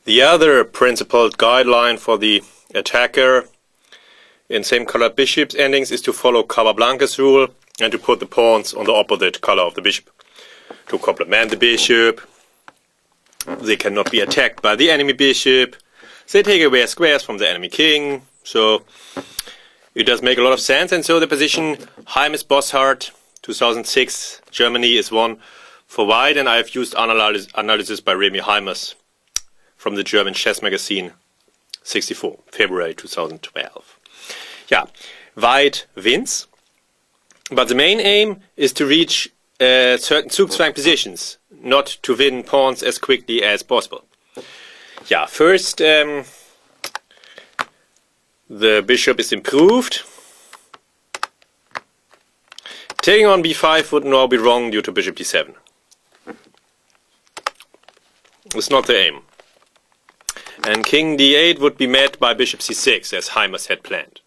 The other principled guideline for the attacker in same colored bishops endings is to follow Capablanca's rule and to put the pawns on the opposite color of the bishop to complement the bishop. They cannot be attacked by the enemy bishop. They take away squares from the enemy king. So it does make a lot of sense. And so the position Heimes Bosshardt 2006 Germany is one for white, and I have used analysis by Remy Heimers from the German chess magazine 64 February 2012. Yeah, white wins, but the main aim is to reach certain Zugzwang positions, not to win pawns as quickly as possible. Yeah, first the bishop is improved. Taking on b5 would now be wrong due to bishop d7. It's not the aim. And king d8 would be met by bishop c6, as Heimers had planned.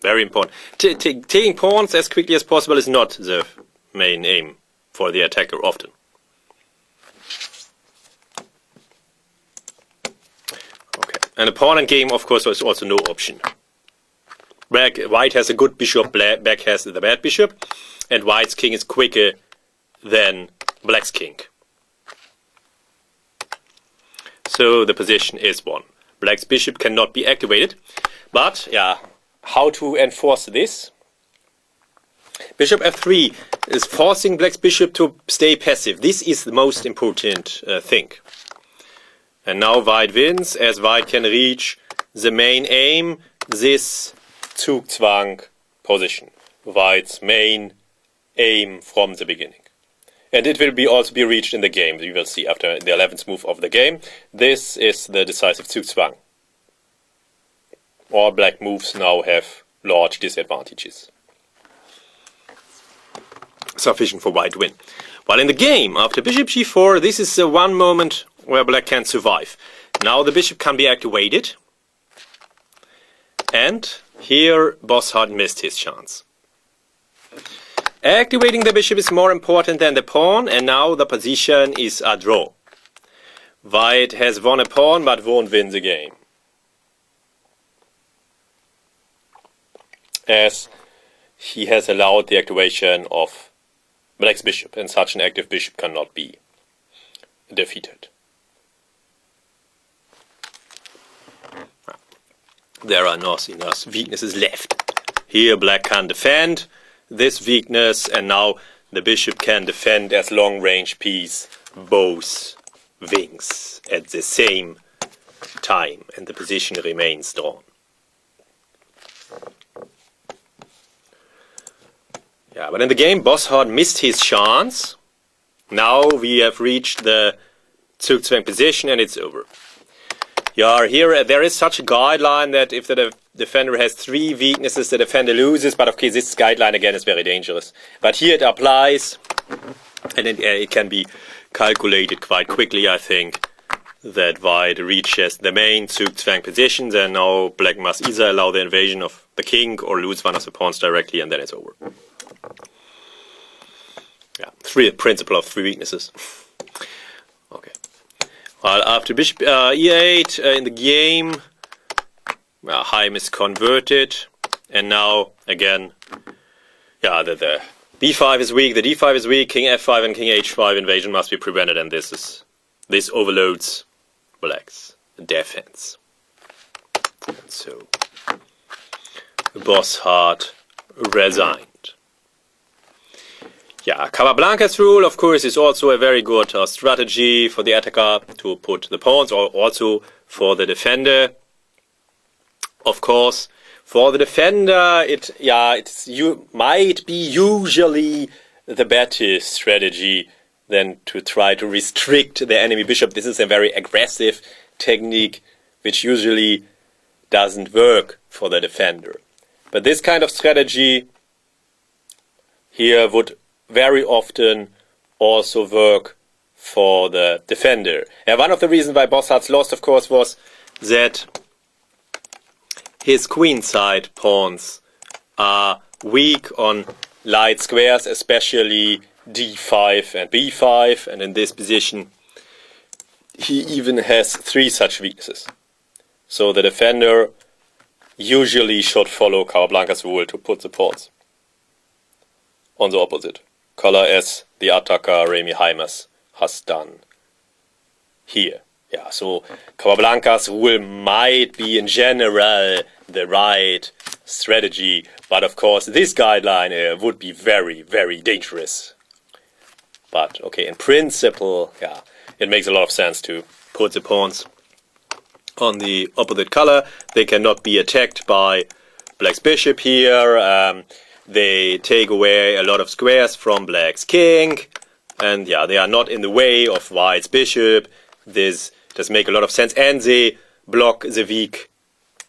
Very important. Taking pawns as quickly as possible is not the main aim for the attacker often. Okay. And a pawn endgame, of course, is also no option. White has a good bishop, black has the bad bishop, and white's king is quicker than black's king. So the position is won. Black's bishop cannot be activated, but yeah, how to enforce this? Bishop f3 is forcing black's bishop to stay passive. This is the most important thing. And now white wins, as white can reach the main aim, this Zugzwang position. White's main aim from the beginning. And it will also be reached in the game. We will see after the 11th move of the game. This is the decisive Zugzwang. All black moves now have large disadvantages. Sufficient for white to win. While in the game, after bishop g4, this is the one moment where black can survive. Now the bishop can be activated. And here Bosshardt missed his chance. Activating the bishop is more important than the pawn, and now the position is a draw. White has won a pawn but won't win the game, as he has allowed the activation of black's bishop, and such an active bishop cannot be defeated. There are not enough weaknesses left. Here black can defend this weakness, and now the bishop can defend as long-range piece both wings at the same time, and the position remains drawn. Yeah, but in the game Bosshardt missed his chance. Now we have reached the Zugzwang position and it's over. Yeah, here there is such a guideline that if the defender has 3 weaknesses, the defender loses. But okay, this guideline again is very dangerous. But here it applies, and it can be calculated quite quickly, I think, that white reaches the main Zugzwang position. Then now black must either allow the invasion of the king or lose one of the pawns directly, and then it's over. Yeah, principle of 3 weaknesses. Okay. Well, after bishop e8 in the game, Heim is converted, and now again, yeah, the b5 is weak, the d5 is weak, king f5 and king h5 invasion must be prevented, and this overloads black's defense. And so Bosshardt resigned. Yeah, Capablanca's rule, of course, is also a very good strategy for the attacker to put the pawns, or also for the defender. Of course, for the defender, you might be usually the better strategy than to try to restrict the enemy bishop. This is a very aggressive technique, which usually doesn't work for the defender. But this kind of strategy here would very often also work for the defender. And one of the reasons why Bosshardt lost, of course, was that his queenside pawns are weak on light squares, especially d5 and b5, and in this position he even has 3 such weaknesses. So the defender usually should follow Capablanca's rule to put the pawns on the opposite color, as the attacker Remy Heimers has done here. Yeah, so Capablanca's rule might be in general the right strategy, but of course this guideline would be very, very dangerous. But okay, in principle, yeah, it makes a lot of sense to put the pawns on the opposite color. They cannot be attacked by black's bishop here. They take away a lot of squares from black's king, and yeah, they are not in the way of white's bishop. This does make a lot of sense, and they block the weak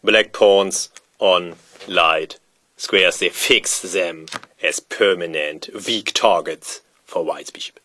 black pawns on light squares. They fix them as permanent weak targets for white's bishop.